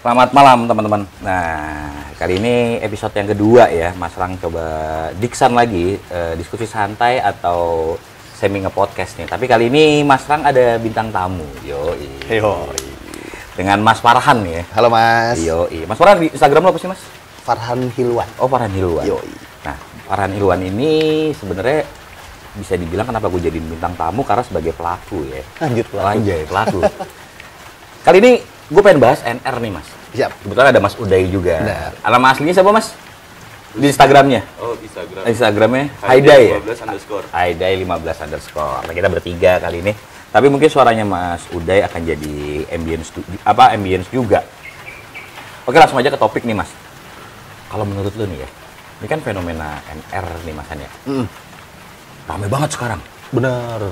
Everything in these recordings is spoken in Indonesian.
Selamat malam teman-teman. Nah, kali ini episode yang kedua ya, Mas Rang coba diksan lagi, diskusi santai atau semi nge-podcast nih. Tapi kali ini Mas Rang ada bintang tamu, yoi. Dengan Mas Farhan ya. Halo Mas. Yoi. Mas Farhan di Instagram lo apa sih Mas? Farhan Hilwan. Oh, Farhan Hilwan. Yoi. Nah, Farhan Hilwan ini sebenarnya bisa dibilang kenapa gue jadi bintang tamu karena sebagai pelaku ya. Lanjut pelaku. Anjay, pelaku. Kali ini gue pengen bahas NR nih Mas. Siap. Kebetulan ada Mas Uday juga. Benar. Nama aslinya siapa Mas? Di Instagramnya? Oh, Instagram. Instagramnya Haidai ya? 15_. Haidai 15_. Nah, kita bertiga kali ini. Tapi mungkin suaranya Mas Uday akan jadi ambience juga. Oke, langsung aja ke topik nih Mas. Kalau menurut lu nih ya, ini kan fenomena NR nih Mas Han ya. Rame banget sekarang. Benar.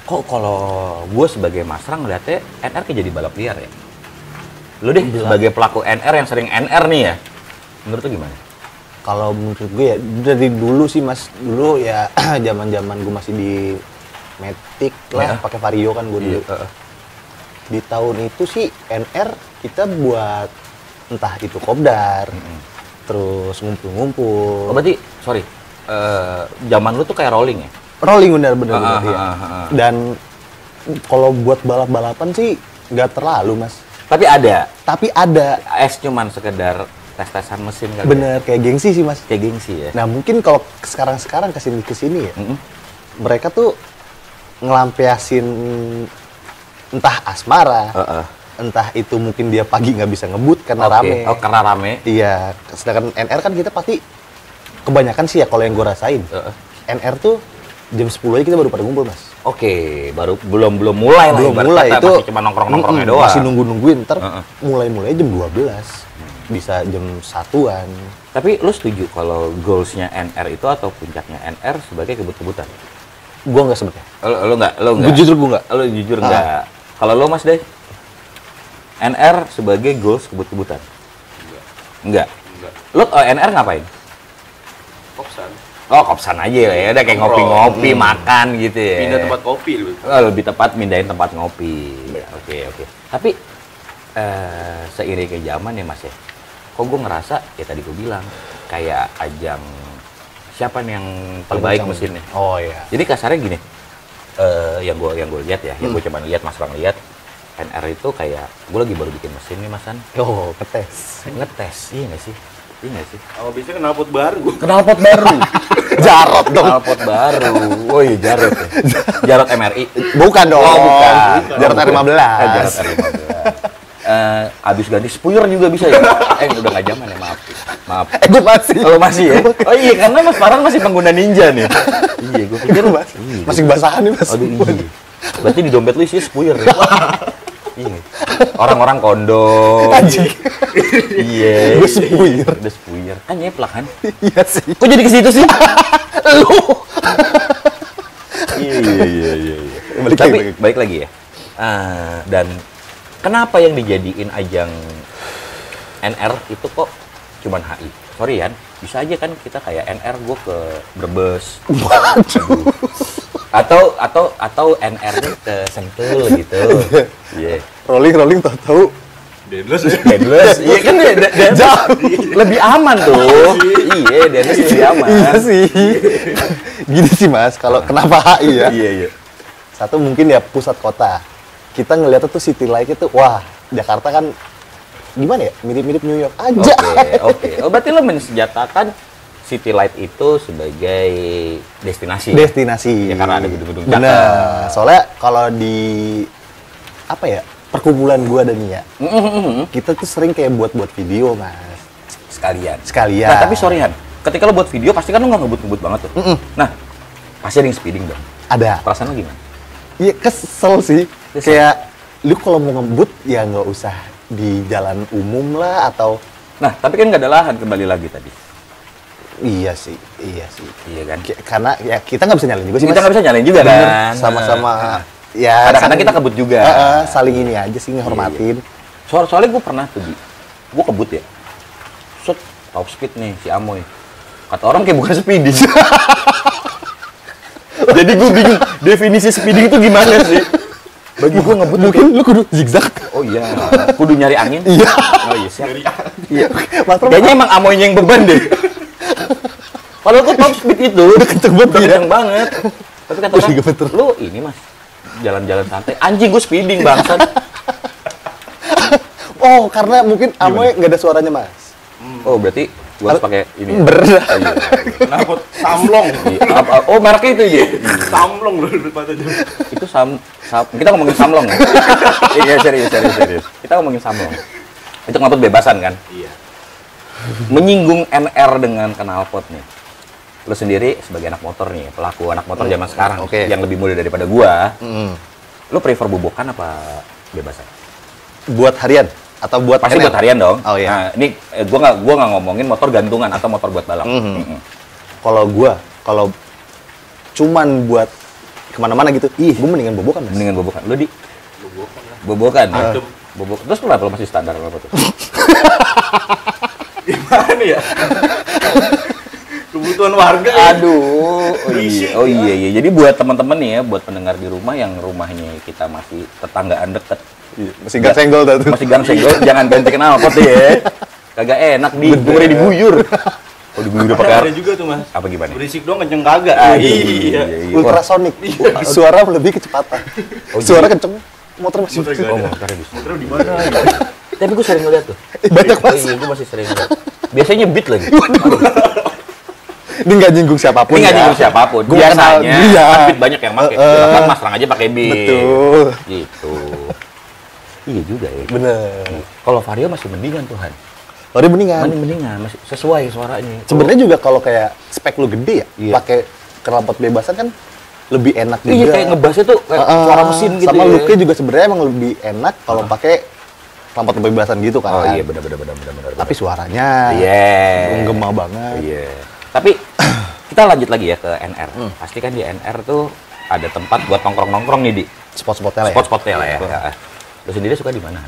Kok kalau gue sebagai Mas Rang ngeliatnya NR kayak jadi balap liar ya? Lu deh sebagai pelaku NR yang sering NR nih ya, menurut lu gimana? Kalau menurut gue ya dari dulu sih Mas, dulu ya zaman-zaman gue masih di Matic lah, Ya. pakai Vario kan gue dulu. Di tahun itu sih NR kita buat entah itu kopdar, terus ngumpul-ngumpul. Oh berarti, sorry, zaman lu tuh kayak rolling ya? Rolling benar-benar ya. Dan kalau buat balap-balapan sih nggak terlalu Mas. Tapi ada, Tapi cuman sekedar tes-tesan mesin kali. bener kayak gengsi sih Mas. Kayak gengsi ya? Nah mungkin kalau sekarang kesini ya, mereka tuh ngelampiasin entah asmara, entah itu mungkin dia pagi nggak bisa ngebut karena Oke. rame. Oh, karena rame. Iya, sedangkan NR kan kita pasti kebanyakan sih ya kalau yang gue rasain, NR tuh jam 10 aja kita baru pada ngumpul Mas. Oke, belum mulai lah. Belum ibarat mulai kata, itu masih cuma nongkrongnya doang. Masih nungguin ntar mulai jam 12, bisa jam 1-an. Tapi lu setuju kalau goalsnya NR itu atau puncaknya NR sebagai kebut-kebutan? Gue nggak sebetulnya. Lu nggak? Gue jujur gue nggak. Lu jujur nggak? Kalau lu Mas Day? NR sebagai goals kebut-kebutan? Enggak. Lu NR ngapain? Kopsan. Oh, kopsan aja ya, udah kayak ngopi-ngopi, makan gitu ya. Pindah tempat kopi lu. Oh, lebih tepat mindahin tempat ngopi. Oke. Tapi seiring ke zaman ya Mas ya, kok gue ngerasa ya tadi gue bilang kayak ajang siapa nih yang terbaik mesinnya. Oh iya. Jadi kasarnya gini, yang gue lihat ya, yang gue coba lihat Mas Bang lihat, NR itu kayak gue lagi baru bikin mesin nih Mas Han. Oh, ngetes. Iya nggak sih? Oh, biasanya knalpot baru. Knalpot baru. Jarot dong. Knalpot baru. Oh iya Jarot ya. Jarot MRI. Bukan dong. Oh, bukan. Jarot R15. Jarot R15. Abis ganti spuyur juga bisa ya? Udah nggak zaman ya, maaf. Gue masih. Kalau masih ya? Oh iya, karena Mas Farhan masih pengguna Ninja nih. Iya, gue pikir masih kebasahan nih Mas. Aduh iya. Berarti di dompet lu isi spuyur ya? Iya. Orang-orang kondom. Anjing. Iya. Gue spuyur. Udah spuyur. Kan nyeplak kan? Iya sih. Kok jadi ke situ sih? Lu. Iya. Tapi baik lagi ya. Dan kenapa yang dijadiin ajang NR itu kok cuman HI? Sorry ya, bisa aja kan kita kayak NR gue ke Brebes. Atau NR-nya ke Sentul gitu. Iya. Rolling tahu. Deadless. Iya kan lebih aman tuh. Iya, Deadless lebih aman. Iya sih. Gini sih Mas, kalau kenapa HI ya? Iya. Satu mungkin ya pusat kota. Kita ngeliatnya tuh city light itu, wah Jakarta kan gimana ya? Mirip-mirip New York aja. Oke. Oh berarti lo mensenjatakan City Light itu sebagai destinasi. Destinasi. Ya karena ada gedung-gedung Bener. cakep. Soalnya kalau di apa ya? Perkumpulan gua dan Nia. Kita tuh sering kayak buat video, Mas. Sekalian. Sekalian. Nah, tapi sorry Han, ketika lo buat video pasti kan lo nggak ngebut-ngebut banget tuh. Nah, pasti ada yang speeding dong. Ada. Perasaan lo gimana? Iya kesel sih. Kayak lu kalau mau ngebut ya nggak usah di jalan umum lah atau. Nah, tapi kan nggak ada lahan kembali lagi tadi. Iya sih. Iya kan? Karena ya kita nggak bisa nyalain juga sih. Kita Mas. nggak bisa nyalain juga Bener, kan? sama-sama. Nah. Ya. Kadang-kadang kita kebut juga. Saling ini aja sih ngehormatin. Soalnya gue pernah tuh, gue kebut ya. Set, top speed nih si Amoy. Kata orang kayak bukan speeding. Jadi gue bingung definisi speeding itu gimana sih? Bagi gue ngebut Mungkin lu kudu zigzag. Oh iya, kudu nyari angin. Iya. Oh iya, siap. Iya. Mas Pram, Kayaknya emang amoynya yang beban deh. Kalau aku top speed itu kenceng banget, udah iya. kenceng banget. Tapi kata orang, Iya, betul. lu ini mas, jalan-jalan santai. Anjing gue speeding bangsat. oh, karena mungkin Amoy nggak ada suaranya, Mas. Oh berarti gua harus pakai ini. Berat. Oh, iya. Kenapa samlong? Iya. Oh mereknya itu ya? Samlong loh depan aja. Itu kita ngomongin samlong ya? Iya serius. Kita ngomongin samlong. Itu knalpot bebasan kan? Iya. Menyinggung NR dengan knalpot nih. Lu sendiri sebagai anak motor nih, pelaku anak motor zaman sekarang Oke. yang lebih muda daripada gua. Mm. Lu prefer bobokan apa bebasan? Buat harian atau buat Pasti NR? buat harian dong. Oh iya. Nah, ini gua nggak ngomongin motor gantungan atau motor buat balap. Kalau cuman buat kemana-mana gitu, gue mendingan bobokan, Mas. Mendingan bobokan. Lu di Bobokan lah. bobokan. Ya? Adem. Bobok. Terus kenapa lu masih standar apa tuh? Gimana ya? Kebutuhan warga ya. Aduh. Berisik. Oh iya. Jadi buat teman-teman nih ya, buat pendengar di rumah yang rumahnya kita masih tetanggaan deket. Masih gak senggol dah tuh. Masih gang senggol, jangan ganti knalpot ya. Kagak enak boleh diguyur. Oh diguyur pakai Ada juga tuh mas. apa gimana? Berisik doang kenceng kagak. Iya. Ultrasonik. Suara lebih kecepatan. Oh, Suara iya. kenceng, motor masih Motor gak Oh, ada. motornya bisa. Terus di mana? Tapi gue sering ngeliat tuh. Banyak, Mas. Oh, iya, gue masih sering ngeliat. Biasanya beat lagi. Ini nggak nyinggung siapapun. Ini nggak ya. nyinggung siapapun. Gua Biasanya kenal dia. kan beat banyak yang pakai. Silakan mas, terang aja pakai beat. Betul. Gitu. Iya juga ya. Bener. Kalau Vario masih mendingan Tuhan. Lari mendingan. Mendingan, masih sesuai suaranya. Sebenarnya juga kalau kayak spek lu gede ya, Iya. pakai knalpot bebasan kan lebih enak juga. Iya kayak ngebasnya tuh kayak suara mesin gitu. Sama ya. look-nya juga sebenarnya emang lebih enak kalau pakai knalpot bebasan gitu kan. Oh iya benar. Tapi suaranya Iya. menggema banget. Iya. Tapi kita lanjut lagi ya ke NR. Pasti kan di NR tuh ada tempat buat nongkrong-nongkrong nih di Spot-spotnya lah ya. spot-spotnya lah ya. Lo sendiri suka di mana?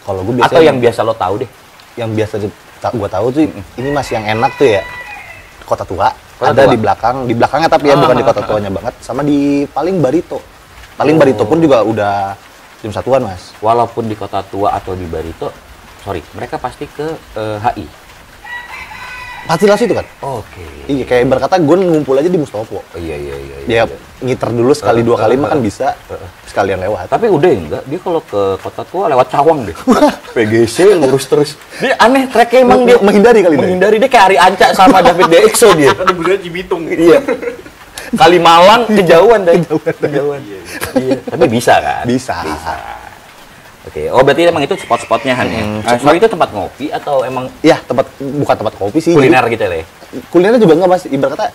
Kalau gue biasanya Atau yang biasa lo tahu deh? yang biasa gue tahu tuh ini Mas yang enak tuh ya Kota Tua. Kota Ada Tua. di belakangnya tapi ya bukan di Kota Tuanya banget, sama di paling Barito. Paling Barito pun juga udah jam satuan Mas. Walaupun di Kota Tua atau di Barito, sorry, mereka pasti ke HI. Pastilah situ kan. Oke. Iya kayak berkata gue ngumpul aja di Mustopo. Oh, iya. Ya ngiter dulu sekali dua kali mah kan bisa sekalian lewat. Tapi udah ya enggak, dia kalau ke Kota Tua lewat Cawang deh. PGC lurus terus. Dia aneh treknya emang dia menghindari kali ini. menghindari dia kayak Ari Anca sama David DXO dia. Kan busnya Cibitung. Iya. Kalimalang kejauhan deh. Kejauhan. Iya. Tapi bisa kan? Bisa. Oke. Oh berarti emang itu spot-spotnya Han ya. Spot itu tempat ngopi atau emang Ya bukan tempat kopi sih. kuliner gitu ya? Le? Jadi, kulinernya juga enggak Mas. Ibarat kata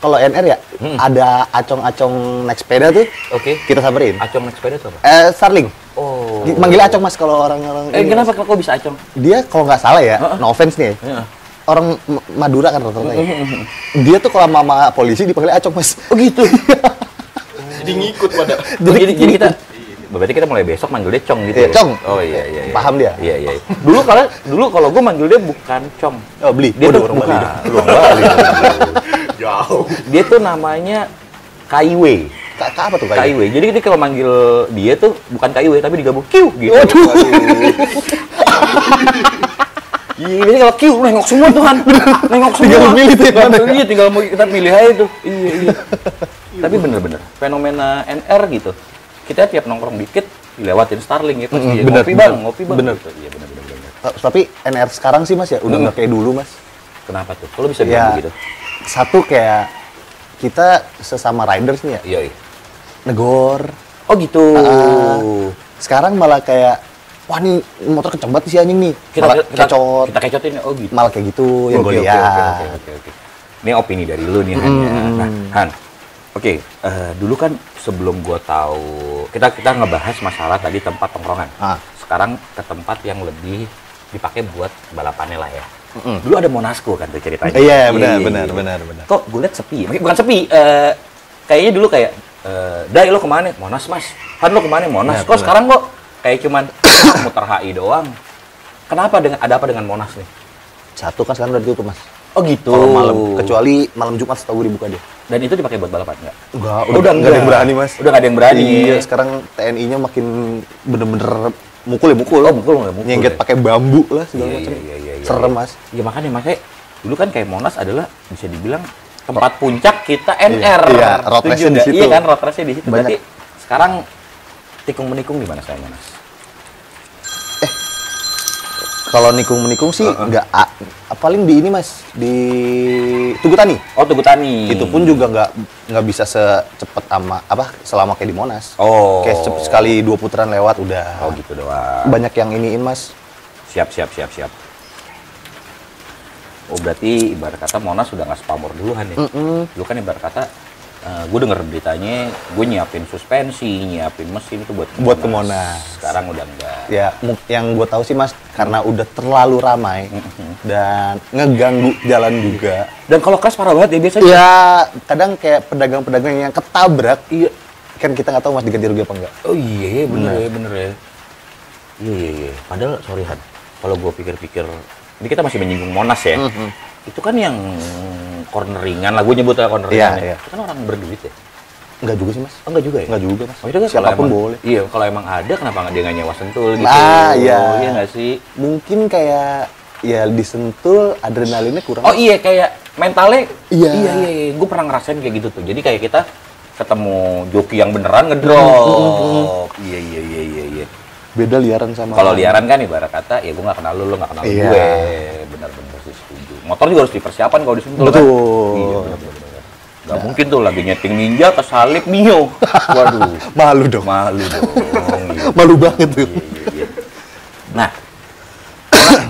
kalau NR ya ada acong-acong naik sepeda tuh. Oke. Kita samperin. Acong naik sepeda tuh apa? Starling. Oh. Manggil acong Mas kalau orang-orang ini, Kenapa Mas. kok bisa acong? Dia kalau nggak salah ya, no offense nih. Iya. Orang Madura kan rata-rata ya. Dia tuh kalau sama polisi dipanggil acong Mas. Oh gitu. Jadi ngikut pada. Jadi kita berarti kita mulai besok manggil dia Cong gitu. Iya, ya? Cong. Oh iya. Paham dia? Iya. Dulu kalau gue manggil dia bukan Cong. Oh, beli. Dia Waduh, tuh orang bukan. Bali. Orang Bali. Jauh. Dia tuh namanya Kaiwe. Apa tuh kayak? Kaiwe. Jadi dia kalau manggil dia tuh bukan Kaiwe tapi digabung Q gitu. Waduh. Iya, ini kalau Q nengok semua tuh Han. Nengok semua. Tinggal milih tuh yang mana. Iya, tinggal mau kita pilih aja tuh. Iya. Tapi bener-bener fenomena NR gitu. Kita tiap nongkrong dikit dilewatin Starling ya pasti. Ya. bener, Ngopi bang. bener. Gitu. Iya bener. Tapi NR sekarang sih Mas ya udah nggak kayak dulu Mas. Kenapa tuh? Kalau bisa Ya, bilang begitu? satu kayak kita sesama riders nih ya, Iya. negor. Oh gitu. Sekarang malah kayak, wah nih motor kenceng banget sih anjing nih. Malah kecot. Kita kecotin. Oh gitu. Malah kayak gitu yang gue lihat. Oke. Ini opini dari lu nih Han. Ya. Nah, Han. Oke, dulu kan sebelum gua tahu kita ngebahas masalah tadi tempat tongkrongan. Sekarang ke tempat yang lebih dipakai buat balapannya lah ya. Dulu ada Monasco kan tuh ceritanya. Iya, benar. Kok gue liat sepi? Bukan sepi, kayaknya dulu kayak Dai lo kemana? Monas mas. Han lo kemana? Monas. Ya, Kok sekarang kok kayak cuman muter HI doang? Kenapa ada apa dengan Monas nih? Satu kan sekarang udah ditutup Mas. Oh gitu. Kalau malam, kecuali malam Jumat setahu gue dibuka dia. Dan itu dipakai buat balapan nggak? Enggak, Udah nggak ada yang berani Mas. Udah nggak ada yang berani. Iya, sekarang TNI-nya makin bener-bener mukul. Mukul. Nyengget pakai bambu lah segala Iya, macam. iya. Serem, Mas. Ya makanya Mas, dulu kan kayak Monas adalah bisa dibilang tempat puncak kita NR. Iya, road race-nya di situ. Iya kan, road race-nya di situ. Banyak. Berarti sekarang tikung menikung di mana saya Monas? Kalau nikung-menikung sih paling di ini, Mas, di Tugu Tani. Oh, Tugu Tani. Itu pun juga nggak bisa secepat selama kayak di Monas. Oh. Kayak sekali 2 putaran lewat udah. Oh, gitu doang. Banyak yang iniin, Mas. Siap. Oh, berarti ibarat kata Monas sudah nggak spamor duluan ya? Dulu kan ibarat kata, gue denger beritanya, gue nyiapin suspensi, nyiapin mesin itu buat ke Monas. Sekarang udah enggak. Ya, yang gue tahu sih, Mas, karena udah terlalu ramai dan ngeganggu jalan juga. Dan kalau keras parah banget ya biasanya. Ya, kadang kayak pedagang-pedagang yang ketabrak, iya. Kan kita nggak tahu, Mas, diganti rugi apa enggak. Oh iya, bener ya. Iya. Padahal, sorry Han, kalau gue pikir-pikir, ini kita masih menyinggung Monas ya. Itu kan yang corneringan lah, gue nyebutnya corneringan ya. Itu kan orang berduit ya? Enggak juga sih, Mas. Oh, enggak juga ya? Enggak juga, Mas. Oh, itu kan siapapun boleh. Iya, kalau emang ada, kenapa dia nggak nyewa Sentul gitu? Nah, iya. Iya nggak sih? Mungkin kayak, ya disentul adrenalinnya kurang. Oh iya, kayak mentalnya. Iya. Gue pernah ngerasain kayak gitu tuh. Jadi kayak kita ketemu joki yang beneran ngedrop. Iya. Beda liaran sama. Kalau liaran kan ibarat kata, ya gue nggak kenal lu nggak kenal Iya. gue. Bener-bener sih setuju. Motor juga harus dipersiapkan kalau disentul kan. Betul. Iya, bener. Gak mungkin tuh lagi nyeting ninja kesalip Mio. Waduh. Malu dong. Iya. Malu banget tuh. Iya. Nah,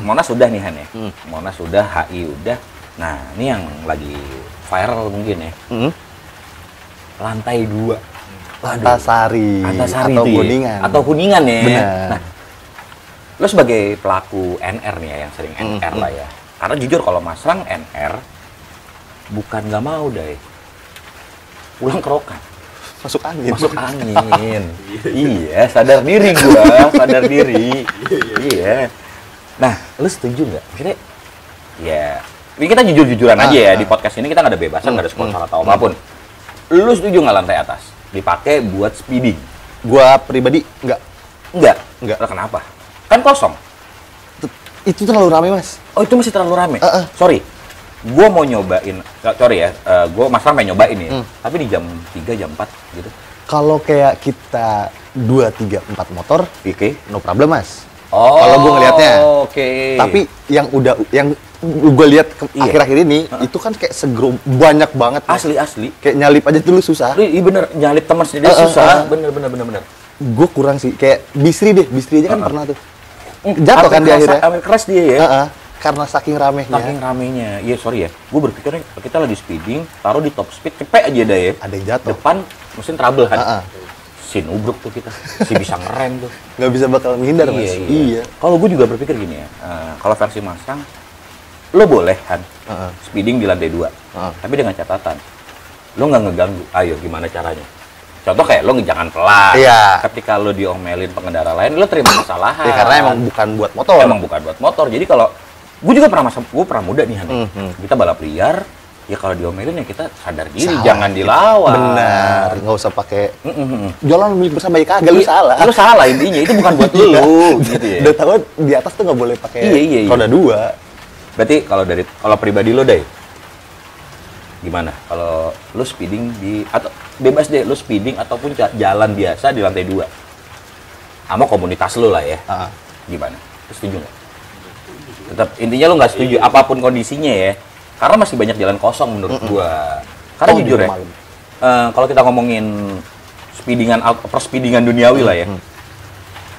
Monas sudah nih Han ya. Monas sudah, HI udah. Nah, ini yang lagi viral mungkin ya. Lantai 2. Antasari itu atau ya. Kuningan. Atau Kuningan ya. Benar. Nah, lo sebagai pelaku NR nih ya, yang sering NR lah ya. Karena jujur kalau Masrang NR, bukan nggak mau deh. Pulang kerokan. Masuk angin. Iya, sadar diri gua, sadar diri. Iya. Nah, lu setuju nggak? Maksudnya, ya, ini kita jujur-jujuran aja ya. Di podcast ini kita nggak ada bebasan, nggak ada sponsor atau apapun. Lu setuju nggak lantai atas dipakai buat speeding? Gua pribadi enggak. Enggak. Lah kenapa? Kan kosong. Itu terlalu ramai, Mas. Oh, itu masih terlalu rame. Sorry. Gua mau nyobain, sorry ya, gua Mas pengen nyobain ya. Tapi di jam 3, jam 4 gitu. Kalau kayak kita 2, 3, 4 motor, Oke. no problem, Mas. Oh, kalau gua ngelihatnya. Oke. Tapi yang gue lihat akhir-akhir ini itu kan kayak banyak banget. Asli. Kayak nyalip aja dulu susah. Iya bener, nyalip teman sendiri susah. Bener. Gue kurang sih. Kayak Bisri aja kan pernah tuh. Jatuh kan di akhirnya. Ambil keras dia ya. Karena saking ramenya. Iya sorry ya. Gue berpikirnya kita lagi speeding, taruh di top speed, cepet aja dah ya. Ada yang jatuh. Depan mesin trouble kan. Sin ubruk tuh kita. Si bisa ngerem tuh. Nggak bisa bakal menghindar, Mas. Iya. Kalau gue juga berpikir gini ya. Kalau versi Masang, lo boleh kan speeding di lantai 2. Tapi dengan catatan, lo nggak ngeganggu. Ayo gimana caranya? Contoh kayak lo jangan pelan. Iya. Ketika lo diomelin pengendara lain, lo terima kesalahan. Ya, karena emang bukan buat motor. Emang bukan buat motor. Jadi kalau gue juga pernah muda nih Han. Kita balap liar, ya kalau diomelin ya kita sadar diri, jangan dilawan. Benar. Nggak usah pakai jalan milik bersama ya kagak, lu salah. Lu salah intinya, itu bukan buat lu gitu ya. Udah tahu di atas tuh nggak boleh pakai roda 2. Berarti kalau pribadi lo deh, gimana? Kalau lo speeding atau bebas deh, lo speeding ataupun jalan biasa di lantai 2, sama komunitas lo lah ya, gimana? Lo setuju nggak? Tetap intinya lo nggak setuju, apapun kondisinya ya, karena masih banyak jalan kosong menurut gua. Karena jujur ya, kalau kita ngomongin perspeedingan duniawi lah ya,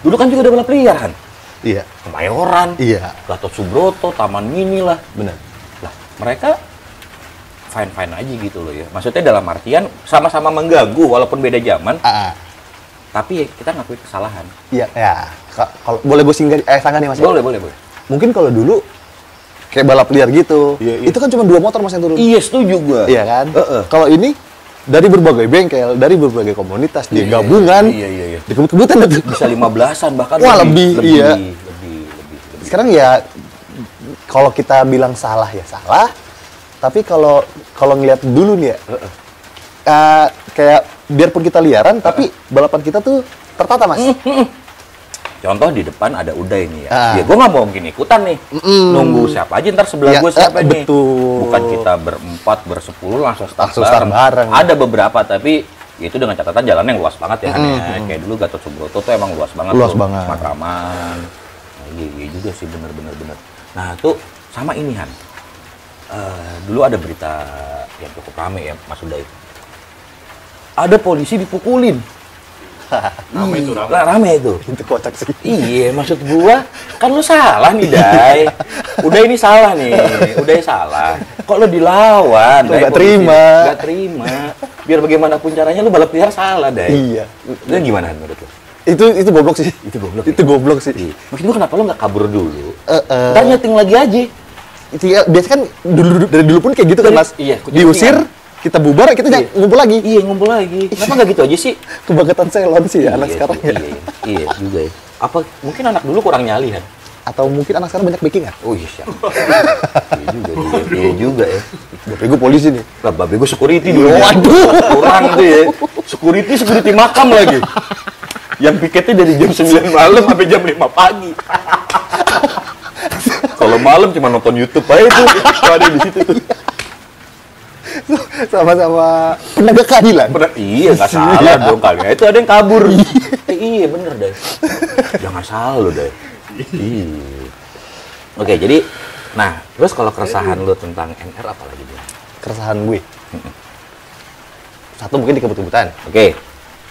dulu kan juga ada balap liar kan? Iya. Kemayoran, Gatot Subroto, Taman Mini lah. Benar. Lah, mereka fine-fine aja gitu loh ya. Maksudnya dalam artian sama-sama mengganggu walaupun beda zaman. Tapi ya kita ngakui kesalahan. Iya, ya. Kalau boleh gue sanggah nih, Mas. Boleh. Mungkin kalau dulu kayak balap liar gitu. Itu kan cuma 2 motor, Mas, yang turun. Iya, setuju gua. Iya kan? Kalau ini dari berbagai bengkel, dari berbagai komunitas, dia gabungan. Iya. Dikebut-kebutan itu. Bisa 15-an bahkan. Wah, lebih. Lebih. Sekarang ya kalau kita bilang salah ya salah. Tapi kalau ngeliat dulu nih ya, kayak biarpun kita liaran, tapi balapan kita tuh tertata, Mas. contoh di depan ada Uday nih ya. Ya gue nggak mau mungkin ikutan nih. Nunggu siapa aja ntar sebelah gue siapa nih. Betul. Bukan kita berempat, bersepuluh langsung start bareng. Ada beberapa tapi itu dengan catatan jalan yang luas banget ya Han ya. Kayak dulu Gatot Subroto tuh emang luas banget. Luas banget. Matraman. Nah, iya juga sih bener. Nah tuh sama ini Han. Dulu ada berita yang cukup rame ya Mas Uday. Ada polisi dipukulin. Rame itu. Itu kocak sih. Iya, maksud gua kan lu salah nih, Day. Udah ini salah nih, udah salah. Kok lu dilawan? Lu nggak terima. Nggak terima. Biar bagaimanapun caranya lu balap liar salah, Day. Iya. Lu gimana menurut lu? Itu goblok sih. Itu goblok sih. Iya. Maksud gua kenapa lu nggak kabur dulu? Ntar nyeting lagi aja. Itu ya, biasa kan dari dulu pun kayak gitu kan, Mas. Iya, diusir, kita bubar, kita ngumpul lagi. Iya, ngumpul lagi. Kenapa nggak gitu aja sih? Kebangetan selon sih ya, anak sekarang ya. Iya juga ya. Apa mungkin anak dulu kurang nyali kan? Atau mungkin anak sekarang banyak backingan? Oh iya, siap. Iya juga ya. Bapak gue polisi nih. Lah, babe gue security dulu. Waduh, kurang tuh ya. Security makam lagi. Yang piketnya dari jam 9 malam sampai jam 5 pagi. Kalau malam cuma nonton YouTube aja tuh. Ada di situ tuh. Sama-sama penegak keadilan. Iya, nggak salah dong kali. Itu ada yang kabur. Iya, bener deh. Jangan salah lo deh. Iya. Oke, jadi, nah, terus kalau keresahan lo tentang NR apa lagi dia? Keresahan gue. Satu mungkin di kebut-kebutan. Oke.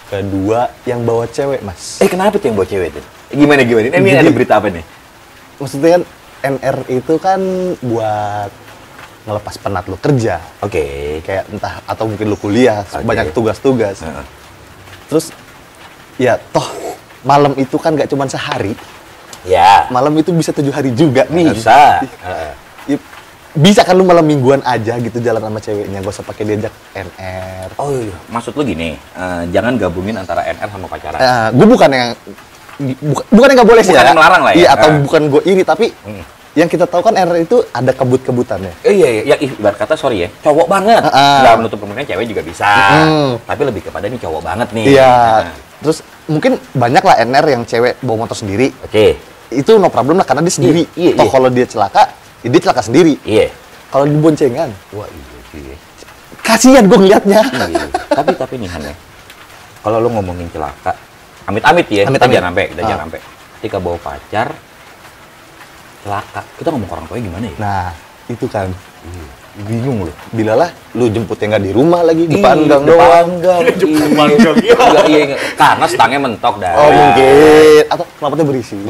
Kedua yang bawa cewek, Mas. Kenapa tuh yang bawa cewek tuh? Gimana? Ini ada berita apa nih? Maksudnya kan NR itu kan buat ngelepas penat lu kerja. Oke. Kayak entah atau mungkin lu kuliah, banyak tugas-tugas. Terus ya toh malam itu kan gak cuma sehari. Ya. Malam itu bisa 7 hari juga. Bisa. Ya, bisa kan lu malam mingguan aja gitu jalan sama ceweknya, gak usah pakai diajak NR. Oh iya, maksud lu gini, jangan gabungin antara NR sama pacaran. Gue bukan yang gak boleh sih bukan ya. yang melarang lah ya. Iya, atau bukan gue iri, tapi yang kita tahu kan NR itu ada kebut-kebutannya. Iya, ya ibarat kata sorry ya, cowok banget. Nggak menutup kemungkinan cewek juga bisa. Tapi lebih kepada nih cowok banget nih. Iya. Terus mungkin banyak lah NR yang cewek bawa motor sendiri. Oke. Itu no problem lah karena dia sendiri. Toh kalau dia celaka, ya dia celaka sendiri. Iya. Kalau di boncengan, wah iya. Kasihan gue ngeliatnya. Iya. Tapi nih Han ya, kalau lu ngomongin celaka, amit-amit ya, kita jangan sampai. Ketika bawa pacar, celaka, kita ngomong ke orang tuanya gimana ya? Nah, itu kan. Bingung loh. Bilalah lu jemputnya nggak di rumah lagi, depan gang doang. Iya. Karena stangnya mentok dah. Oh mungkin. Atau knalpotnya berisi.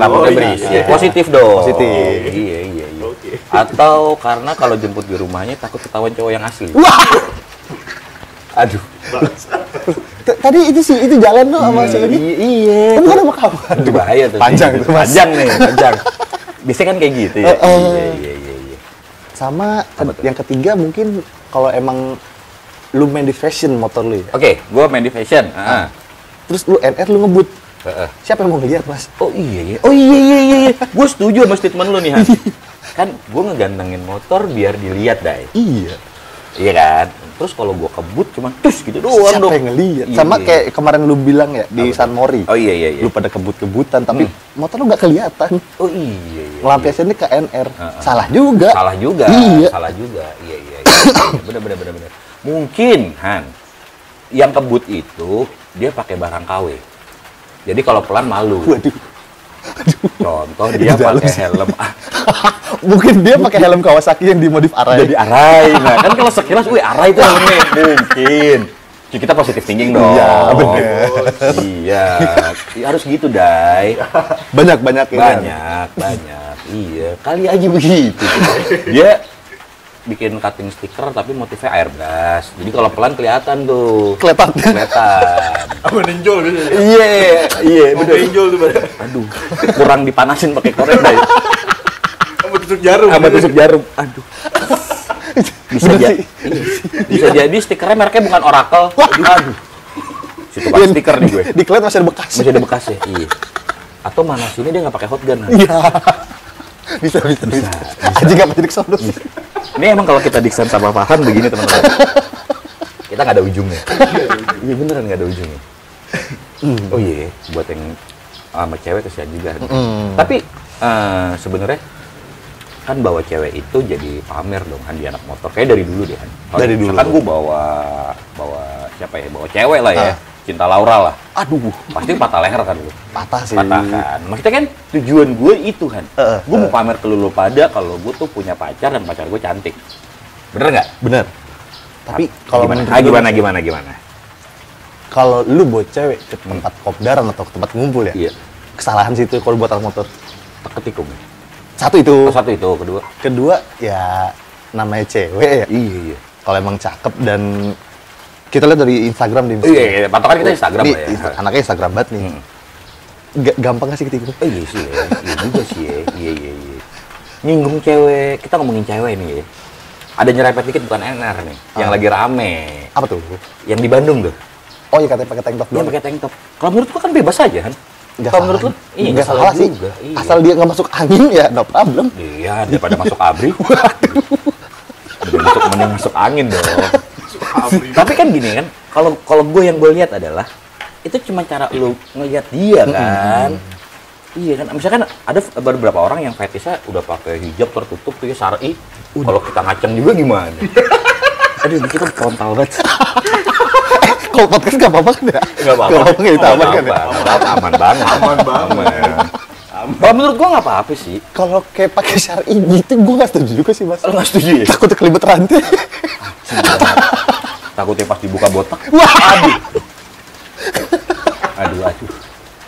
Positif dong. Positif. Iya. Atau karena kalau jemput di rumahnya takut ketahuan cowok yang asli. Wah. Aduh. Tadi itu jalan tuh sama cewek ini. Iya. Kamu kan sama kamu. Aduh bahaya tuh. Panjang tuh, Mas. Panjang. Biasanya kan kayak gitu ya. Iya. Sama yang ketiga mungkin kalau emang lu main di fashion motor lu ya. Oke, gua main di fashion. Terus lu NR lu ngebut. Siapa yang mau ngeliat, Mas? Oh iya. Gua setuju sama statement lu nih, Han. Kan gua ngegantengin motor biar dilihat, Day. Iya. Iya kan? Terus kalau gua kebut cuma tus gitu doang dong. Siapa yang ngeliat? Sama kayak kemarin lu bilang ya di San Mori. Oh iya. Lu pada kebut-kebutan tapi motor lu nggak kelihatan. Oh iya. Ngelampiasinnya ke NR. Salah juga. Iya. Iya. Bener. Mungkin Han yang kebut itu dia pakai barang KW. Jadi kalau pelan malu. Waduh. Contoh dia pakai helm. Mungkin dia pakai helm Kawasaki yang dimodif Arai. Jadi Arai. Nah, kan kalau sekilas, Arai itu helmnya. Mungkin. Kita positif thinking dong. Iya, bener. Iya. Harus gitu, Day. Banyak. Iya. Kali aja begitu. Dia bikin cutting stiker tapi motifnya airbrush. Jadi kalau pelan kelihatan tuh. Kelihatan. Apa ninjol gitu. Iya, bener. Ninjol tuh pada. Aduh. Kurang dipanasin pakai korek, Day. Sama tusuk jarum. Aduh. Bisa jadi stikernya mereknya bukan Oracle. Aduh. Situ pas stiker nih gue. Diklat masih ada bekas. Ya? Iya. Atau mana sini dia nggak pakai hotgun? Iya. Bisa. Aja nggak pakai Dixon. Ini emang kalau kita Dixon sama Farhan begini teman-teman. Kita nggak ada ujungnya. Iya beneran nggak ada ujungnya. Oh iya, buat yang sama cewek kesian juga. Tapi sebenarnya kan bawa cewek itu jadi pamer dong kan di anak motor. Kayak dari dulu deh kan. Dari dulu. Kan gue bawa siapa ya? Bawa cewek lah ya. Cinta Laura lah. Aduh, Pasti patah leher kan lu. patah sih. Patah kan. Maksudnya kan tujuan gue itu kan. Gue mau pamer ke lu pada kalau gue tuh punya pacar dan pacar gue cantik. Bener nggak? Bener. Tapi kalau gimana? Kalau lu bawa cewek ke tempat kopdaran atau ke tempat ngumpul ya, Iya. kesalahan sih itu kalau buat anak motor. Ketikung. Satu itu. Satu itu, kedua. Kedua ya namanya cewek ya. Iya. Kalau emang cakep dan kita lihat dari Instagram di Iya, patokan kita Instagram lah ya. Anaknya Instagram banget nih. Gampang gak sih ketika itu? Iya sih ya, iya juga sih ya. Iya. Nyinggung cewek, kita ngomongin cewek nih ya. Ada nyerempet dikit bukan NR nih, yang lagi rame. Apa tuh? Yang di Bandung tuh. Oh iya katanya pakai tank top Dia doang. pakai tank top. Kalau menurut gua kan bebas aja kan. Kalau menurut lu? Iya, nggak salah sih. juga. Iya. Asal dia nggak masuk angin ya no problem. Iya, daripada masuk abri. Mending masuk angin dong. Tapi kan gini kan, kalau gue yang gue lihat adalah itu cuma cara lu ngelihat dia kan. Iya kan, misalkan ada beberapa orang yang fetishnya udah pakai hijab tertutup tuh ya syar'i. Kalau kita ngaceng juga gimana? Aduh, ini kita frontal banget. Kalau podcast nggak apa-apa kan ya? Nggak apa-apa. Nggak apa-apa nggak kita aman kan ya? Aman banget. Aman banget. Kalau menurut gua nggak apa-apa sih. Kalau kayak pakai syar'i gitu, gue nggak setuju juga sih mas. Lo nggak setuju ya? Takutnya kelibet rantai. Takutnya pas dibuka botak. Wah. Aduh.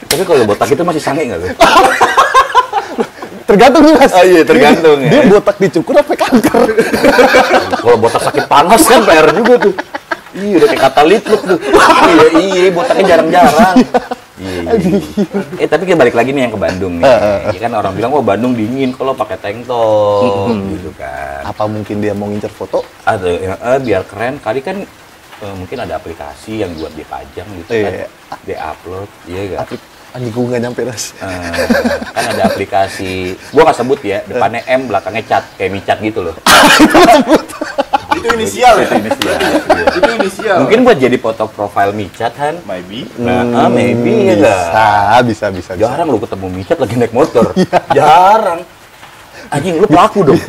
Tapi kalau botak itu masih sange nggak tuh? Tergantung nih mas. Oh iya, tergantung ya. Dia botak dicukur apa kanker? Kalau botak sakit panas kan PR juga tuh. Iya, udah kayak kata litluk tuh. Iya, botaknya jarang-jarang. Iya. Tapi kita balik lagi nih yang ke Bandung nih. Iya kan orang bilang, wah Bandung dingin kalau pakai tank top gitu kan. Apa mungkin dia mau ngincer foto? Ada biar keren. Kali kan mungkin ada aplikasi yang buat dia pajang gitu kan. Dia upload, iya enggak? Anjing gue nggak nyampe mas. Kan ada aplikasi, gua nggak sebut ya, depannya M, belakangnya cat, kayak micat gitu loh. Itu inisial ya? Itu inisial. Mungkin buat jadi foto profile micat kan? Maybe. Nah, maybe ya nggak? Bisa. Jarang lu ketemu micat lagi naik motor. Jarang. Anjing, lu pelaku dong.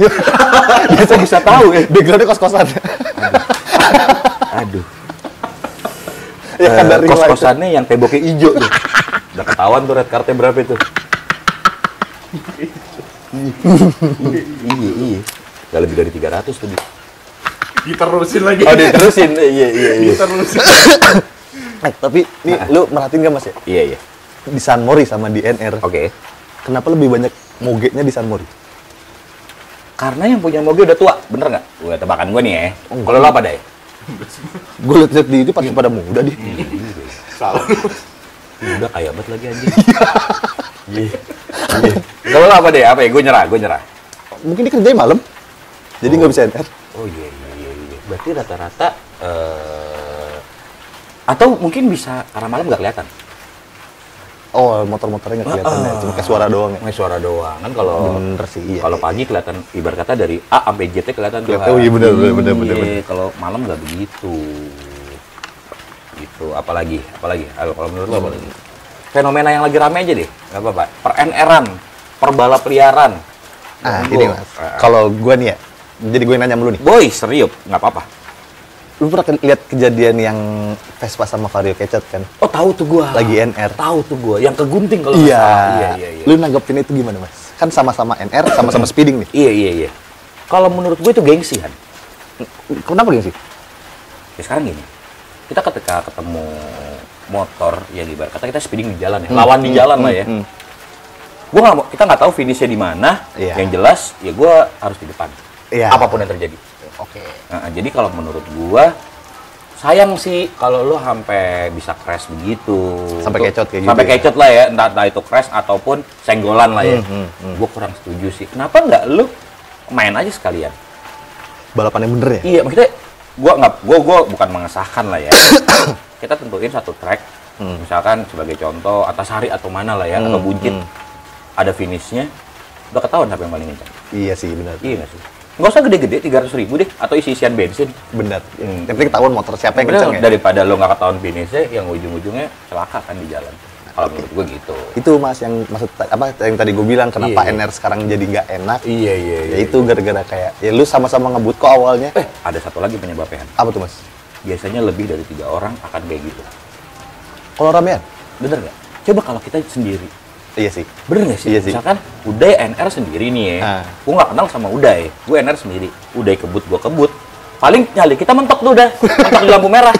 Biasa bisa tahu ya. Backgroundnya kos-kosan. Aduh. Ya kan dari Kos-kosannya yang temboknya hijau tuh. Udah ketahuan tuh red card-nya berapa itu. Iya. Gak lebih dari 300 tuh. Diterusin lagi. Oh, diterusin. Iya. Diterusin. Tapi nih lu merhatiin gak mas ya? Iya. Di San Mori sama di NR. Oke. Kenapa lebih banyak mogeknya di San Mori? Karena yang punya moge udah tua, bener nggak? Gue tebakan gue nih ya. Kalau lo apa deh? Gue liat di itu pasti pada muda dia. Salah. Udah kaya banget lagi anjing. Iya. Kalau lo apa deh? Apa ya? Gue nyerah. Mungkin dia kerjanya malam, jadi nggak bisa NR. Oh iya. Berarti rata-rata atau mungkin bisa karena malam nggak kelihatan. Oh, motor-motornya nggak kelihatan ya, cuma kayak suara doang ya. Kayak suara doang kan kalau. Bener sih, iya. Kalau pagi kelihatan, ibarat kata dari A sampai Z kelihatan tuh. Oh iya bener. Kalau malam nggak begitu. Gitu. Apalagi. Kalau menurut lo apa lagi? Fenomena yang lagi rame aja deh. Nggak apa-apa. Per-NR-an, perbalap liaran. Nah, gini mas. Kalau gue nih ya, jadi gue nanya dulu nih. Boy, serius, nggak apa-apa. Lu pernah lihat kejadian yang Vespa sama Vario kecot kan? Oh, tahu tuh gua. Lagi NR. Tahu tuh gua, yang kegunting kalau nggak Iya. salah. Iya. Lu nanggepin itu gimana mas? Kan sama-sama NR, sama-sama speeding nih. Iya. Kalau menurut gue itu gengsi kan. Kenapa gengsi? Ya sekarang gini, kita ketika ketemu motor, ya ibarat kata kita speeding di jalan ya, lawan di jalan lah ya. Kita nggak tahu finishnya di mana. Iya. Yang jelas, ya gua harus di depan. Iya. Apapun yang terjadi. Oke. Nah, jadi kalau menurut gua sayang sih kalau lo sampai bisa crash begitu. Sampai kecot kayak gitu. Sampai ya? kecot lah ya, entah itu crash ataupun senggolan lah ya. Gua kurang setuju sih. Kenapa nggak lo main aja sekalian? Balapan yang bener ya? Iya, maksudnya gua bukan mengesahkan lah ya. Kita tentuin satu track, misalkan sebagai contoh Antasari atau mana lah ya, atau Buncit, ada finishnya, udah ketahuan siapa yang paling kencang. Iya sih benar. Iya nggak sih? Nggak usah gede-gede, 300.000 deh, atau isi-isian bensin. Benar. Yang penting ketahuan motor siapa yang Bener, kencang ya? daripada lo nggak ketahuan finishnya, yang ujung-ujungnya celaka kan di jalan. Kalau menurut gue gitu. Itu Mas yang maksud apa yang tadi gue bilang kenapa Iya. NR sekarang jadi nggak enak. Iya. Ya itu gara-gara kayak ya lu sama-sama ngebut kok awalnya. Ada satu lagi penyebabnya. Apa tuh Mas? Biasanya lebih dari 3 orang akan kayak gitu. Kalau ramean? Bener nggak? Coba kalau kita sendiri. Iya sih. Bener nggak sih? Iya sih. Misalkan Uday NR sendiri nih ya. Gue nggak kenal sama Uday. Gue NR sendiri. Uday kebut, gue kebut. Paling nyali kita mentok tuh udah. Mentok di lampu merah.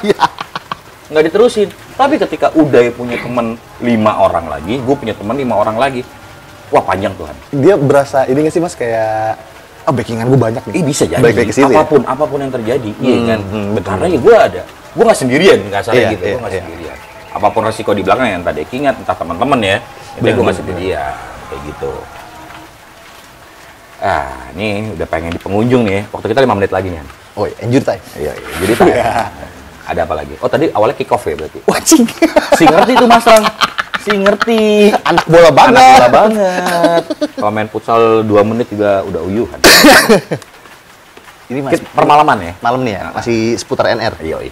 Nggak diterusin. Tapi ketika Uday punya temen 5 orang lagi, gue punya temen 5 orang lagi. Wah panjang Tuhan. Dia berasa ini nggak sih Mas kayak backingan gue banyak nih. Bisa jadi. Balik lagi ke situ ya? Apapun yang terjadi, iya kan. betul. Karena ya gue nggak sendirian, nggak salah Iya, gitu. iya, Gue nggak iya. sendirian. Apapun resiko di belakang yang tadi ingat, entah teman-teman ya. Jadi gue nggak sendirian, kayak gitu. Ini udah pengen di pengunjung nih. Waktu kita 5 menit lagi nih. Han. Oh, injury time. Iya. Jadi ada apa lagi? Oh tadi awalnya kick off ya berarti. Wajing. Si ngerti tuh Mas Rang. Si ngerti. Anak bola banget. Anak bola banget. Kalau main futsal 2 menit juga udah uyuhan. Ini Mas, Permalaman ya? malam nih ya, masih seputar NR. Iya.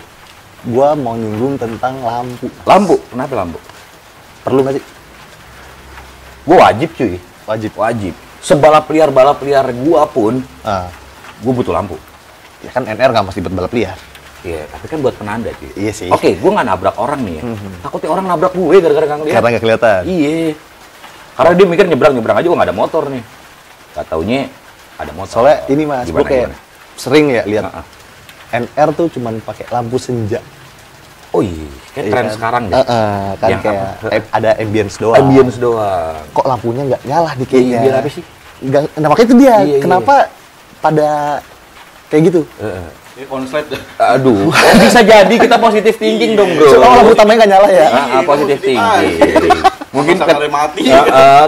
Gua mau nyinggung tentang lampu. Lampu, kenapa lampu? Perlu nggak sih? Gue wajib cuy. Wajib. Sebalap liar gua pun, Ah, gue butuh lampu. ya kan NR nggak mesti buat balap liar. Iya, tapi kan buat penanda cuy. Iya sih. Oke, gue nggak nabrak orang nih ya. Takutnya orang nabrak gue gara-gara nggak ngeliat. Karena nggak kelihatan. Iya. Karena dia mikir nyebrang aja gue nggak ada motor nih. Gak taunya ada motor. Soalnya ini Mas, gue kayak sering ya lihat Heeh. NR tuh cuman pakai lampu senja. Oh iya, kayak Iya tren kan? sekarang deh. Kan Yang kayak apa? ada ambience doang. Ambience doang. Kok lampunya nggak nyala di kayaknya? Biar apa sih? Nggak, nah makanya itu dia. Iya. Kenapa pada kayak gitu? Ini konslet. Aduh, bisa jadi kita positif thinking dong bro. Soalnya lampu utamanya nggak nyala ya? Positif thinking. Mungkin Masa mati.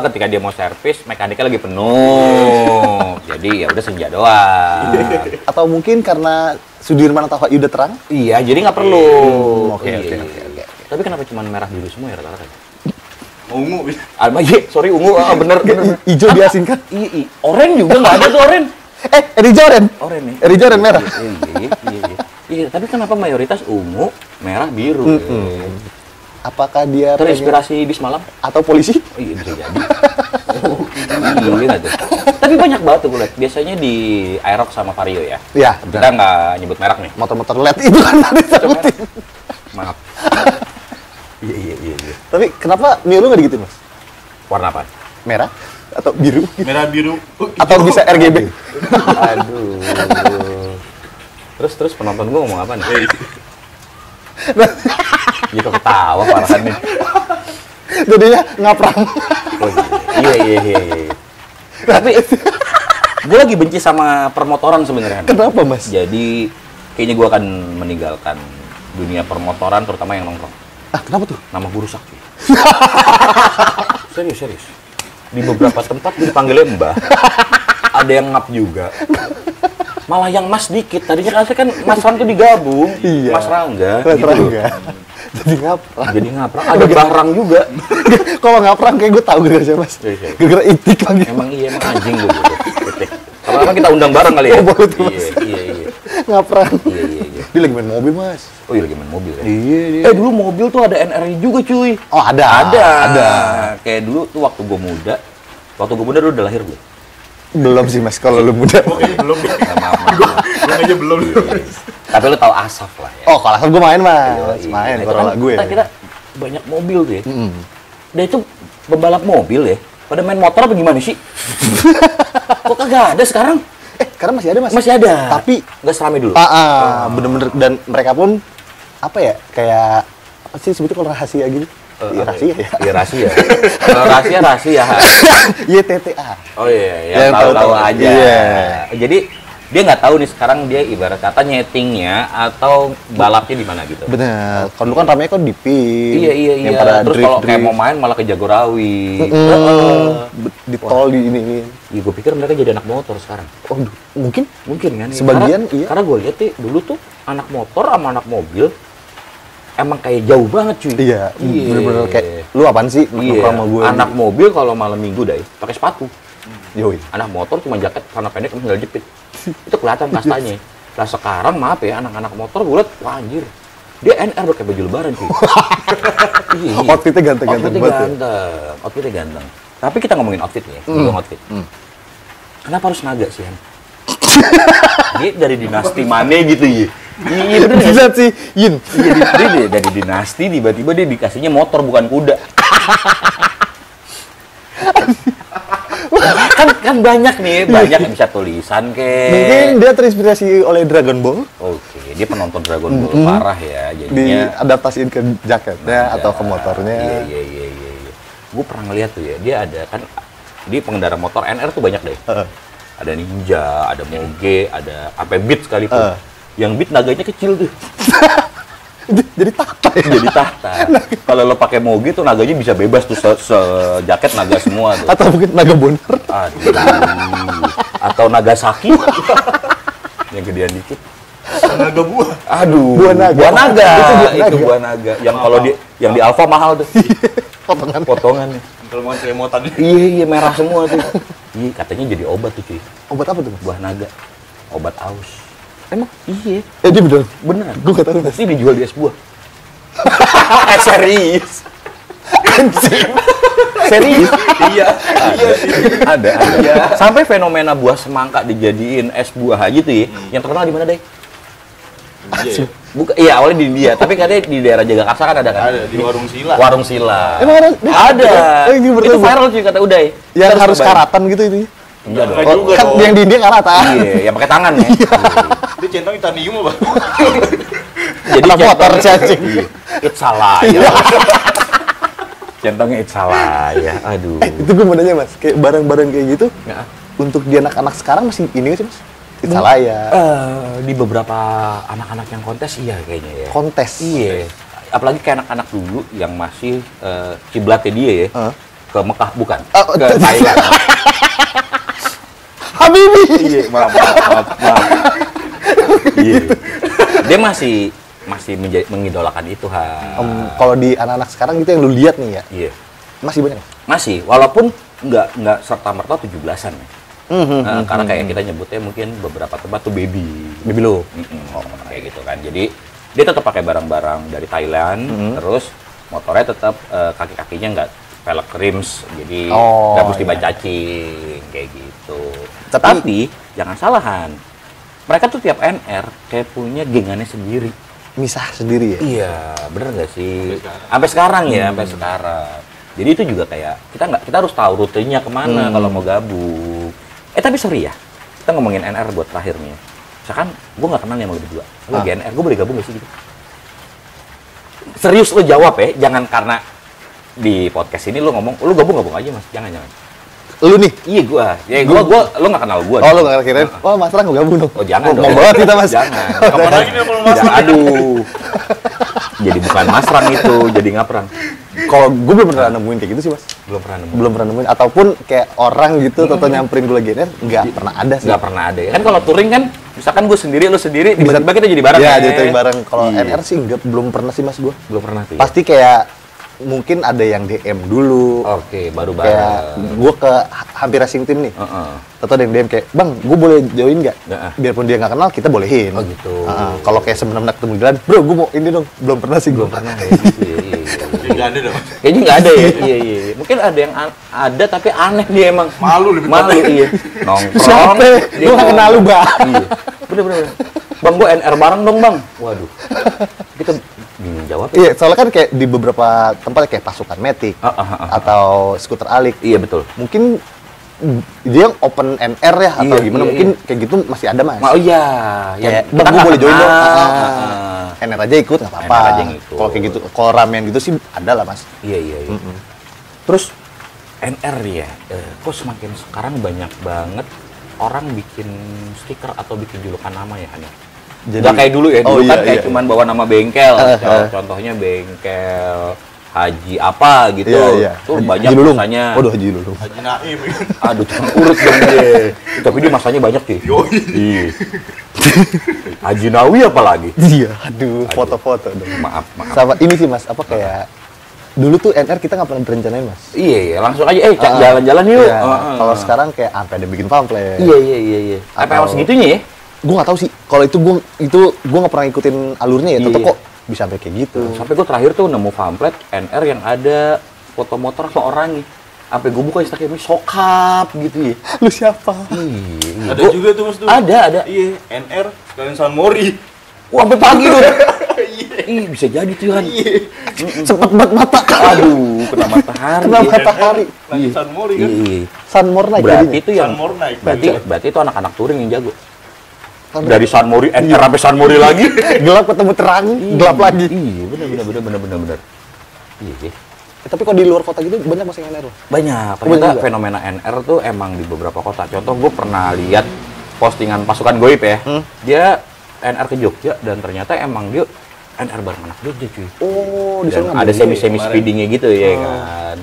ketika dia mau servis, mekaniknya lagi penuh. Jadi ya udah senja doang. Atau mungkin karena Sudirman atau HI udah terang? Iya, jadi nggak perlu. Oke. Tapi kenapa cuma merah biru semua ya rata-rata? Ungu. Sorry ungu, bener. Hijau diasinkan? Iya. Oren juga nggak ada tuh oren. Hijau oren? Oren nih. Hijau oren merah? Iya, tapi kenapa mayoritas ungu, merah, biru? Apakah dia Terinspirasi bis malam? atau polisi? Oh, iya bisa jadi. Iya nggak tuh. Tapi banyak banget tuh gue liat. Biasanya di Aerox sama Vario ya. Iya. Kita nggak nyebut merek nih. Motor-motor LED itu kan tadi sebutin. Maaf. Iya. Tapi kenapa Mio lu nggak digituin Mas? Warna apa? Merah atau biru? Merah biru. Atau bisa RGB? Aduh. Terus penonton gue ngomong apa nih? Dia kok ketawa parahan nih. Jadinya ngaprang. Oh, iya. Tapi gue lagi benci sama permotoran sebenarnya. Kenapa Mas? Jadi kayaknya gue akan meninggalkan dunia permotoran, terutama yang nongkrong. Kenapa tuh? Nama gue rusak cuy. Serius. Di beberapa tempat gue dipanggilnya Mbah. Ada yang ngap juga. Malah yang Mas dikit. Tadinya kan Mas Ram tuh digabung. Iya. Mas Rangga. Mas gitu. Rangga. Jadi ngaprang. Jadi ngaprang. Ada Bahrang juga. Kalau ngaprang kayak gue tahu gara-gara siapa Mas? Iya. Gara-gara itik lagi. Emang anjing gue gitu. Kapan-kapan kita undang bareng kali ya. Oh, boleh tuh, Mas. Iya. Ngaprang. Iya. Dia lagi main mobil Mas. Oh iya lagi main mobil ya. Iya dia. Dulu mobil tuh ada NR-nya juga cuy. Oh ada. Kayak dulu tuh waktu gue muda. Waktu gue muda lu udah lahir belum? Belum sih Mas kalau lu muda. Pokoknya belum deh. Maaf. Gue aja belum. Tapi lu tahu Asaf lah ya. Oh kalau gue main Mas. Iya. Main Nah, itu Corolla kan gue. kita banyak mobil tuh ya. Dia itu pembalap mobil ya. Pada main motor apa gimana sih? Kok kagak ada sekarang? Karena masih ada Mas. Masih ada. Tapi nggak seramai dulu. bener-bener dan mereka pun apa ya kayak apa sih sebetulnya kalau rahasia gitu? Iya rahasia ya. Iya rahasia. Kalau rahasia. YTTA. Oh iya, Yang yang tahu tahu-tahu aja. Iya. Jadi dia nggak tahu nih sekarang dia ibarat kata nyetingnya atau balapnya di mana gitu. Bener. Kalau dulu kan ramenya kan di PIN. Iya. Yang pada Terus kalau kayak mau main malah ke Jagorawi. di tol di ini. Iya, gue pikir mereka jadi anak motor sekarang. Oh, mungkin Mungkin kan? Ya. Sebagian, karena, iya. Karena gue lihat nih dulu tuh anak motor sama anak mobil emang kayak jauh banget cuy. iya, bener-bener kayak lu apaan sih Iya. sama gue. Anak mobil kalau malam minggu deh pakai sepatu. Yoi. Anak motor cuma jaket celana pendek sama sandal jepit. Itu kelihatan kastanya. Lah sekarang maaf ya anak-anak motor gue liat wah anjir. Dia NR pakai baju lebaran cuy. Iya. Outfitnya ganteng-ganteng Outfitnya banget ya? ganteng. Outfitnya ganteng. Tapi kita ngomongin outfit nih, ngomong outfit. Kenapa harus naga sih, Han? Dia dari dinasti mana gitu ya? Iya bener nggak Gila sih, Yin. Iya, dia dari dinasti tiba-tiba dia dikasihnya motor bukan kuda. kan banyak nih, banyak yang bisa tulisan Mungkin dia terinspirasi oleh Dragon Ball. Oke, dia penonton Dragon Ball parah ya, jadinya Diadaptasiin ke jaketnya atau ke motornya. Iya. Gue pernah ngeliat tuh ya, dia ada kan di pengendara motor NR tuh banyak deh. Ada Ninja, ada Moge, ada sampai Beat sekalipun. Yang Beat naganya kecil tuh. Jadi tahta ya? Jadi tahta. Kalau lo pakai Moge tuh naganya bisa bebas tuh sejaket naga semua tuh. Atau mungkin naga boner. Aduh. Atau Nagasaki. Yang gedean dikit. Naga buah. Aduh. Buah naga. Buah naga. Itu Buah naga. Yang kalau yang di Alfa mahal tuh. Potongannya. Kalau mau semotan. Iya, merah semua tuh. Iya, katanya jadi obat tuh cuy. Obat apa tuh, Mas? Buah naga. Obat aus. Emang? Iya. Dia bener? Beneran. Gue gak tau, Mas. Pasti dijual di es buah. Serius. Serius? Iya sih. Ada. Iya. Sampai fenomena buah semangka dijadiin es buah gitu ya. Yang terkenal di mana, Dek? Iya. Iya, awalnya di India, tapi katanya di daerah Jagakarsa kan ada kan? Ada di Warung Sila. Warung Sila. Emang ada? Ada. Itu viral sih kata Uday. Yang Kita harus cobain. karatan gitu ini. Iya dong. Enggak juga Kan dong. yang di India karatan. Iya, yang pakai tangan ya. Dia centang titanium apa? Jadi Anak motor, cacing. It's salah ya. Centangnya it's salah ya. Aduh. Itu gue mau nanya, Mas. Kayak barang-barang kayak gitu, Ya. untuk di anak-anak sekarang masih ini nggak sih, Mas? Salah ya. Di beberapa anak-anak yang kontes iya kayaknya ya. Kontes. Iya. Apalagi kayak anak-anak dulu yang masih kiblatnya dia ya. Ke Mekah bukan. Ke Thailand. Habibi. Iya, maaf. Iya. Dia masih mengidolakan itu, Ha. Kalau di anak-anak sekarang gitu yang lu lihat nih ya, Iya. masih banyak. Masih, walaupun nggak serta-merta 17-an ya. Karena kayak kita nyebutnya mungkin beberapa tempat tuh baby lo, kayak gitu kan. Jadi dia tetap pakai barang-barang dari Thailand, terus motornya tetap kaki-kakinya nggak velg rims, jadi nggak mesti ban cacing kayak gitu. Tapi jangan salahan, mereka tuh tiap NR kayak punya gengannya sendiri. Misah sendiri ya. Iya, bener nggak sih? Sampai sekarang ya, sampai sekarang. Jadi itu juga kayak kita harus tahu rutenya kemana kalau mau gabung. Tapi sorry ya, kita ngomongin NR buat terakhir nih. Misalkan gue nggak kenal nih sama lu berdua, lu lagi NR, gue boleh gabung nggak sih gitu? Serius lu jawab ya, jangan karena di podcast ini lu ngomong, lu gabung aja Mas, jangan. Lu nih. Iya gua, lu nggak kenal gua. Oh, lu nggak kirain. Oh, Mas Rang gabung dong. Oh jangan dong. Mau banget kita, Mas. Jangan. Kapan lagi nih kalau Mas? Aduh. Jadi bukan masrang itu, jadi ngaprang. Kalau gue belum pernah nemuin kayak gitu sih, Mas. Belum pernah nemu. Belum pernah nemuin. Ataupun kayak orang gitu, atau nyamperin gue lagi NR, nggak pernah ada sih. Nggak pernah ada ya. Kan kalau touring kan, misalkan gue sendiri, lu sendiri, tiba-tiba kita jadi bareng. Iya, ya. jadi touring bareng. Kalau Iya. NR sih belum pernah sih, Mas, gue. Belum pernah tuh ya? Pasti kayak mungkin ada yang DM dulu. Oke, baru Kayak bareng. gue ke hampir racing team nih. Heeh. Atau ada yang DM kayak, Bang, gue boleh join nggak? Heeh. Biarpun dia nggak kenal, kita bolehin. Oh, gitu. Kalau kayak sebenarnya ketemu di jalan, bro, gue mau ini dong. Belum pernah sih. Belum pernah ya gitu ya. Iya. Ya nggak ada dong. Kayaknya nggak ada ya. Iya. Mungkin ada yang ada tapi aneh dia emang. Malu lebih Malu tepatnya. iya. Nongkrong. Siapa? dia Gue nggak kenal lu, Bang. Iya. Bener. Bang, gue NR bareng dong, Bang. Waduh. Kita bingung jawab ya. Iya, soalnya kan kayak di beberapa tempat kayak pasukan Matic atau skuter alik. Iya, betul. Mungkin dia yang open NR ya atau Iya, gimana? iya, Mungkin kayak gitu masih ada, Mas. Oh iya. Kayak, kita Bang, gue nggak boleh join dong. kenal. NR aja ikut nggak apa-apa. NR aja yang ikut. Kalau kayak gitu, kalau ramean gitu sih ada lah, Mas. Iya. Terus NR ya, kok semakin sekarang banyak banget orang bikin stiker atau bikin julukan nama ya, Hanya. Jadi- Nggak kayak dulu ya, dulu Oh, kan iya, kayak iya. cuman bawa nama bengkel. Contohnya bengkel Haji apa gitu. Iya. Tuh Haji- banyak Haji Lulung. masanya. Waduh, Haji Lulung. Haji Naim. Aduh, tukang urut dong dia. Tapi dia masanya banyak sih. Yoi. Iya. Haji Nawi apalagi? Iya, aduh, foto-foto dong. Maaf. Sama ini sih, Mas, apa kayak dulu tuh NR kita nggak pernah berencanain, Mas. Iya, langsung aja jalan-jalan yuk. Iya, kalau sekarang kayak sampai ada bikin pamflet. Iya. Apa Atau- segitunya ya? Gue nggak tahu sih. Kalau itu gue nggak pernah ikutin alurnya ya. Tetep Iya. kok bisa sampai kayak gitu. Sampai gue terakhir tuh nemu pamflet NR yang ada foto motor sama orangnya. Sampai gue buka Instagram ini sokap gitu ya. Lu siapa? Iya. Ada juga tuh Mas tuh. Ada. Iya, NR sekalian San Mori. Wah, sampai pagi tuh. Iya. Ih, bisa jadi tuh kan. Iya. Cepet banget mata. Aduh, kena matahari. Kena matahari. Lagi San Mori kan. Iya. Sunmore naik Berarti jadinya. itu yang Sunmore naik. berarti itu anak-anak touring yang jago. Sunmore. Dari San Mori NR sampai San Mori lagi. Gelap ketemu terang, gelap lagi. Iya, benar. Iya. Tapi kalau di luar kota gitu banyak masih NR loh. Banyak. Banyak Ternyata juga. fenomena NR tuh emang di beberapa kota. Contoh gue pernah lihat postingan pasukan goib ya. Dia NR ke Jogja dan ternyata emang dia NR bareng anak Jogja cuy. Oh, di Dan sana ada semi kemarin. speedingnya gitu ya kan.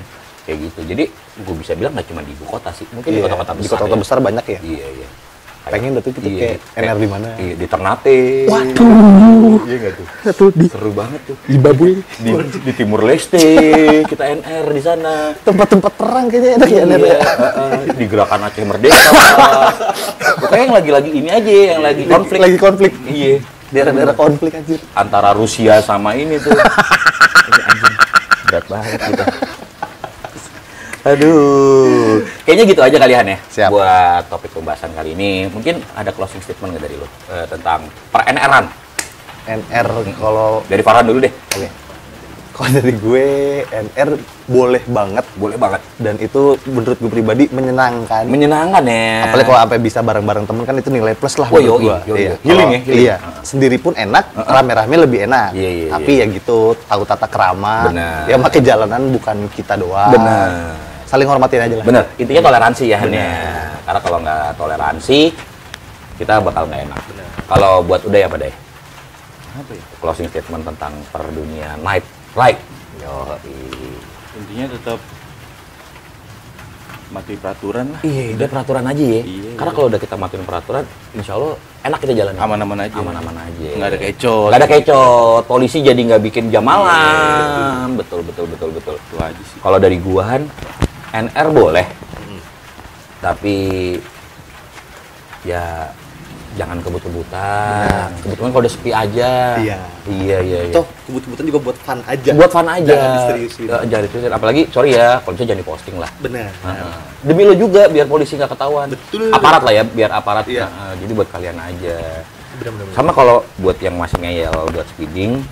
Kayak gitu. Jadi gue bisa bilang nggak cuma di ibu kota sih. Mungkin di kota-kota besar. Di kota-kota ya. besar banyak ya. Iya. Pengen tuh kita Iya. kayak NR di mana? Iya, di Ternate. Waduh. Iya nggak tuh? Satu di Seru banget tuh. Babuy. Di Timur Leste kita NR di sana. Tempat-tempat perang kayaknya enak ya NR. Iya, di gerakan Aceh Merdeka. Pokoknya yang lagi-lagi ini aja, yang lagi konflik. Lagi konflik. Iya. Daerah-daerah konflik anjir. Antara Rusia sama ini tuh. Ini anjing. Berat banget gitu. Aduh. Kayaknya gitu aja kalian ya. Siap. Buat topik pembahasan kali ini. Mungkin ada closing statement nggak dari lo tentang per NR-an? NR kalau Dari Farhan dulu deh. oke. Kalau dari gue NR boleh banget Boleh banget. dan itu menurut gue pribadi menyenangkan. Menyenangkan ya. Apalagi kalau sampai bisa bareng-bareng temen kan itu nilai plus lah Oh, menurut yoi, gua. yoi. Iya. Healing ya, Kalau- healing. Iya. Sendiri pun enak, rame-rame lebih enak. Iya, Tapi ya gitu, tahu tata krama. Benar. Ya pakai jalanan bukan kita doang. Benar. Saling hormatin aja lah. Bener, intinya toleransi ya Han ya. Karena kalau nggak toleransi, kita bakal nggak enak. Kalau buat Uday apa deh? Apa ya? Closing statement tentang per dunia night ride. Intinya tetap mati peraturan lah. Iya, udah peraturan aja ya. Iya, Karena kalau udah kita matiin peraturan, insya Allah enak kita jalan. Aman-aman aja. Aman-aman aja. Nggak ada kecot. Nggak ada kecot. Polisi jadi nggak bikin jam malam. Betul. Itu aja sih. Kalau dari guahan, NR boleh. Tapi ya jangan kebut-kebutan. Kebetulan kalau udah sepi aja. Iya. Toh kebut-kebutan juga buat fun aja. Buat fun aja. Jangan diseriusin. Jangan diseriusin. Apalagi, sorry ya, kalau bisa jangan diposting lah. Benar. Demi lo juga, biar polisi nggak ketahuan. Betul. Aparat lah ya, biar aparat. Iya. Jadi buat kalian aja. Benar-benar. Sama kalau buat yang masih ngeyel buat speeding,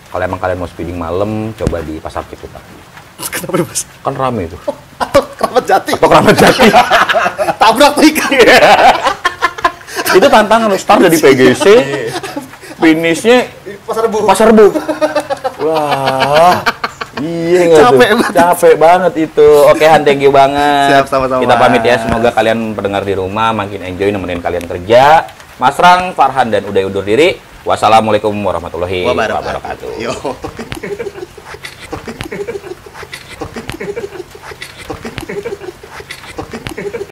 kalau emang kalian mau speeding malam, coba di Pasar Ciputat. Kenapa Mas? Kan rame itu. Atau Keramat Jati. Atau Kramat Jati. Tabrak tuh ikan. Itu tantangan, lo start dari PGC, finishnya Pasar Rebo. Pasar Rebo. Wah. Iya nggak tuh? Capek banget. Capek banget itu. Oke Han, thank you banget. Siap, sama-sama. Kita pamit ya. Semoga kalian pendengar di rumah makin enjoy nemenin kalian kerja. Mas Rang, Farhan, dan Uday undur diri. Wassalamualaikum warahmatullahi wabarakatuh. Yo.